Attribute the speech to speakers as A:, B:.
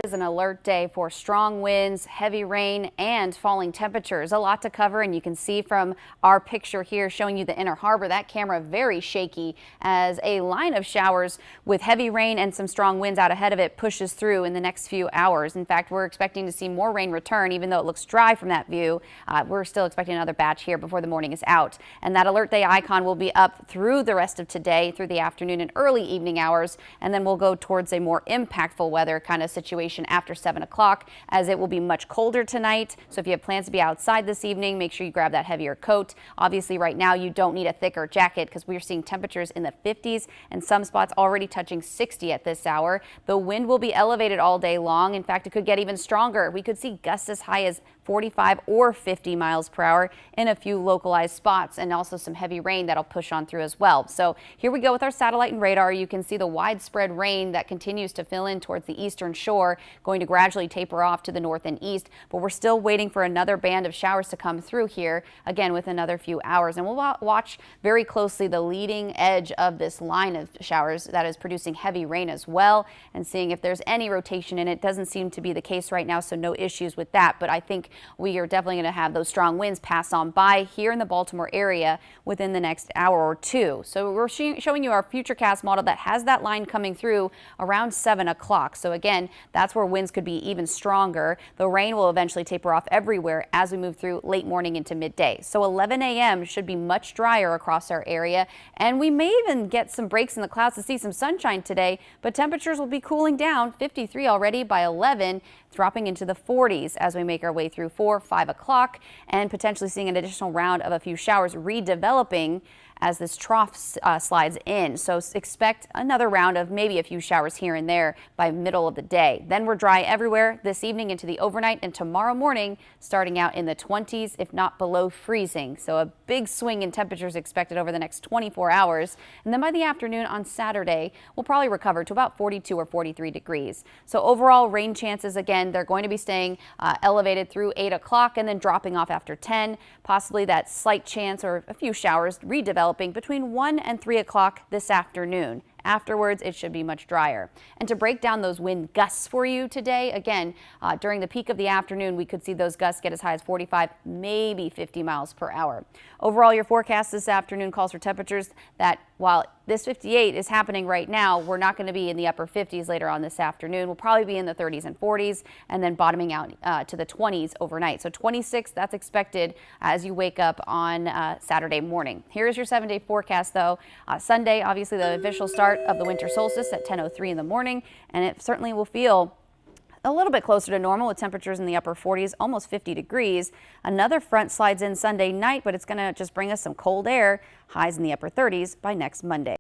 A: Is an alert day for strong winds, heavy rain, and falling temperatures. A lot to cover, and you can see from our picture here showing you the Inner Harbor, that camera very shaky as a line of showers with heavy rain and some strong winds out ahead of it pushes through in the next few hours. In fact, we're expecting to see more rain return, even though it looks dry from that view. We're still expecting another batch here before the morning is out. And that alert day icon will be up through the rest of today, through the afternoon and early evening hours, and then we'll go towards a more impactful weather kind of situation after 7 o'clock, as it will be much colder tonight. So if you have plans to be outside this evening, make sure you grab that heavier coat. Obviously right now you don't need a thicker jacket because we're seeing temperatures in the 50s and some spots already touching 60 at this hour. The wind will be elevated all day long. In fact, it could get even stronger. We could see gusts as high as 45 or 50 miles per hour in a few localized spots, and also some heavy rain that'll push on through as well. So here we go with our satellite and radar. You can see the widespread rain that continues to fill in towards the eastern shore, going to gradually taper off to the north and east, but we're still waiting for another band of showers to come through here again with another few hours. And we'll watch very closely the leading edge of this line of showers that is producing heavy rain as well, and seeing if there's any rotation in it. Doesn't seem to be the case right now, so no issues with that, but I think we are definitely going to have those strong winds pass on by here in the Baltimore area within the next hour or two. So we're showing you our Futurecast model that has that line coming through around 7 o'clock. So again, that's where winds could be even stronger. The rain will eventually taper off everywhere as we move through late morning into midday. So 11 a.m. should be much drier across our area, and we may even get some breaks in the clouds to see some sunshine today, but temperatures will be cooling down. 53 already by 11, dropping into the 40s as we make our way through 4, 5 o'clock, and potentially seeing an additional round of a few showers redeveloping as this trough slides in. So expect another round of maybe a few showers here and there by middle of the day. Then we're dry everywhere this evening into the overnight, and tomorrow morning starting out in the 20s, if not below freezing. So a big swing in temperatures expected over the next 24 hours. And then by the afternoon on Saturday, we'll probably recover to about 42 or 43 degrees. So overall rain chances, again, they're going to be staying elevated through 8 o'clock and then dropping off after 10. Possibly that slight chance or a few showers redeveloping between 1 and 3 o'clock this afternoon. Afterwards, it should be much drier. And to break down those wind gusts for you today, again, during the peak of the afternoon, we could see those gusts get as high as 45, maybe 50 miles per hour. Overall, your forecast this afternoon calls for temperatures that, while this 58 is happening right now, we're not going to be in the upper 50s later on this afternoon. We'll probably be in the 30s and 40s, and then bottoming out to the 20s overnight. So 26, that's expected as you wake up on Saturday morning. Here's your 7-day forecast, though. Sunday, obviously the official start of the winter solstice at 10:03 in the morning, and it certainly will feel a little bit closer to normal with temperatures in the upper 40s, almost 50 degrees. Another front slides in Sunday night, but it's going to just bring us some cold air, highs in the upper 30s by next Monday.